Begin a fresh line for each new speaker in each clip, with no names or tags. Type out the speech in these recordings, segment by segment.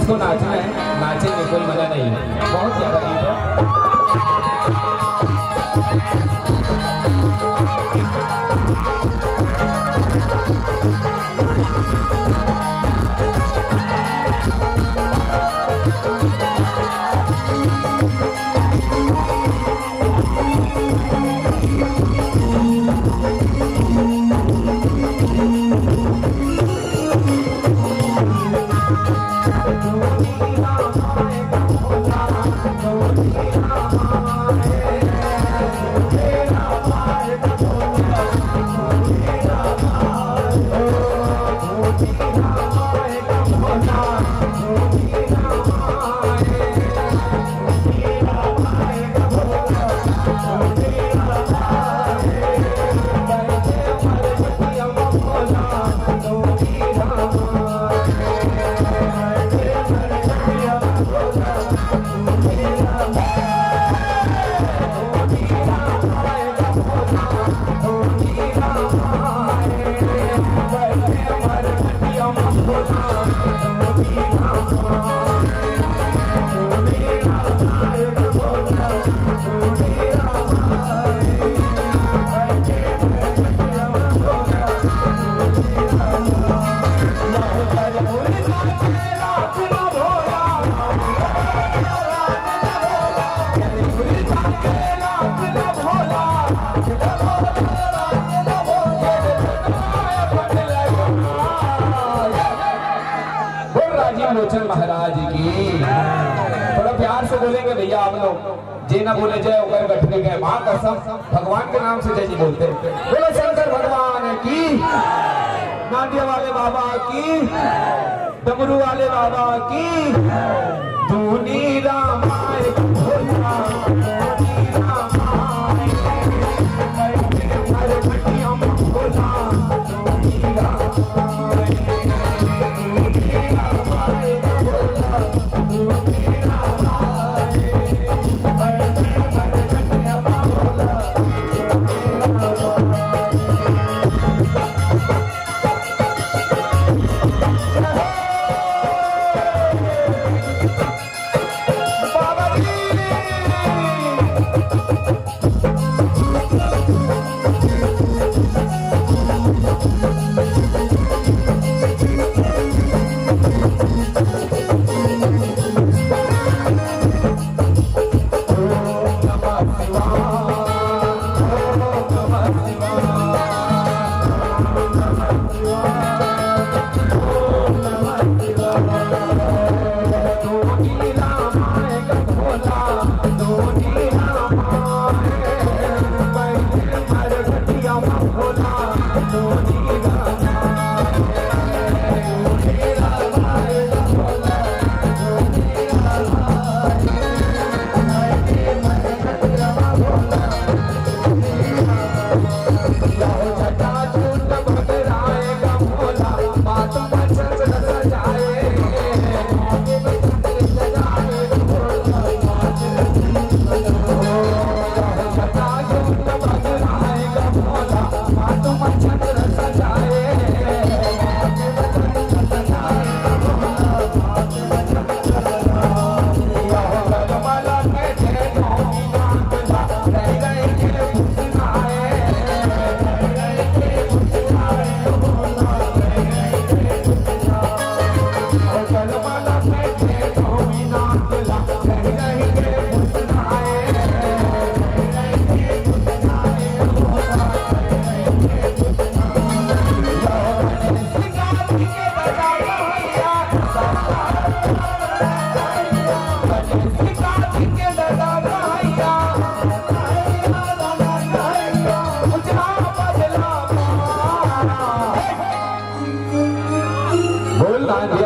जिसको नाचना है नाचेंगे, कोई मना नहीं है। बहुत ज्यादा गीत है। लोचन महाराज की थोड़ा प्यार से बोलेंगे भैया आप लोग। जे ना बोले जय होकर बैठने गए मां कसम, भगवान के नाम से जय जी बोलते। बोलो शंकर भगवान की, नांदिया वाले बाबा की, डमरू वाले बाबा की। दूनी रामाय भोला, दूनी रामाय हरे खटिया भोला, दूनी रामाय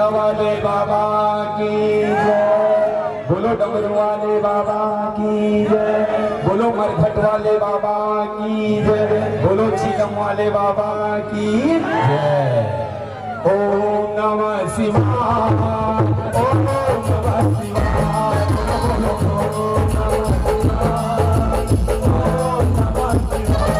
वाले बाबा की जय, बोलो डमरू वाले बाबा की जय, बोलो मरघट वाले बाबा की जय, बोलो चीलम वाले बाबा की जय। ओम नमः शिवाय, ओम नमः शिवाय, ओम नमः शिवाय, ओम नमः शिवाय।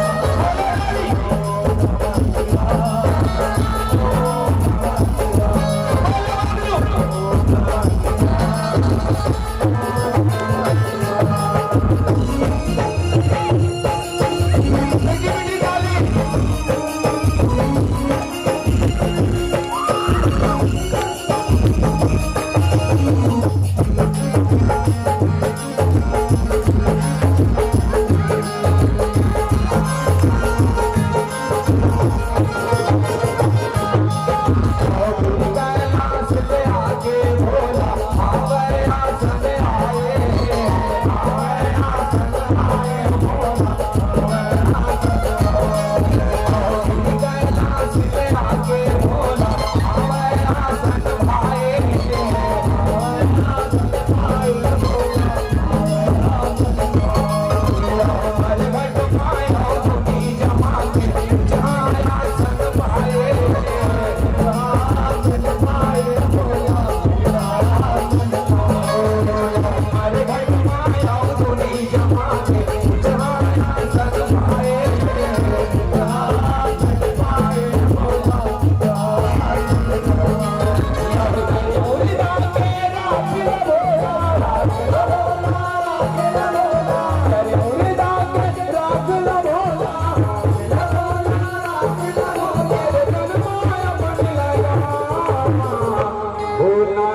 Oh,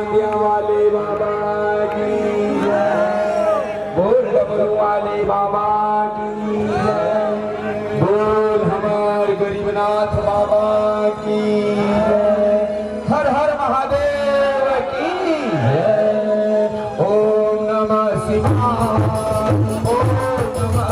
डांडिया वाले बाबा की जय, बोल डमरू वाले बाबा की जय, बोल हमार गरीबनाथ बाबा की जय, हर हर महादेव की जय, ओम नमः शिवाय, ओम नमः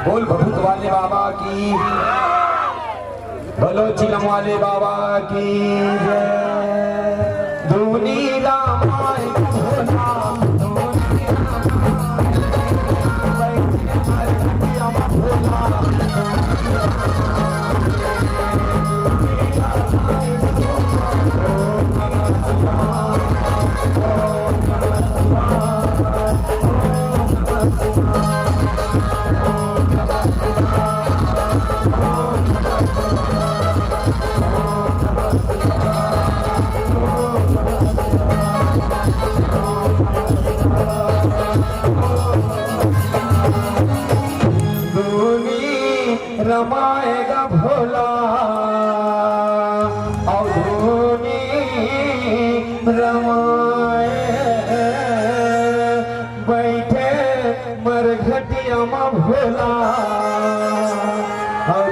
बोल भभूत वाले बाबा की, बोलो चिलम वाले बाबा की जय, धूनी रामाय भोला, धूनी रामाय भोला, रमाएगा भोला और धूनी रमाए बैठे मरघटिया में भोला और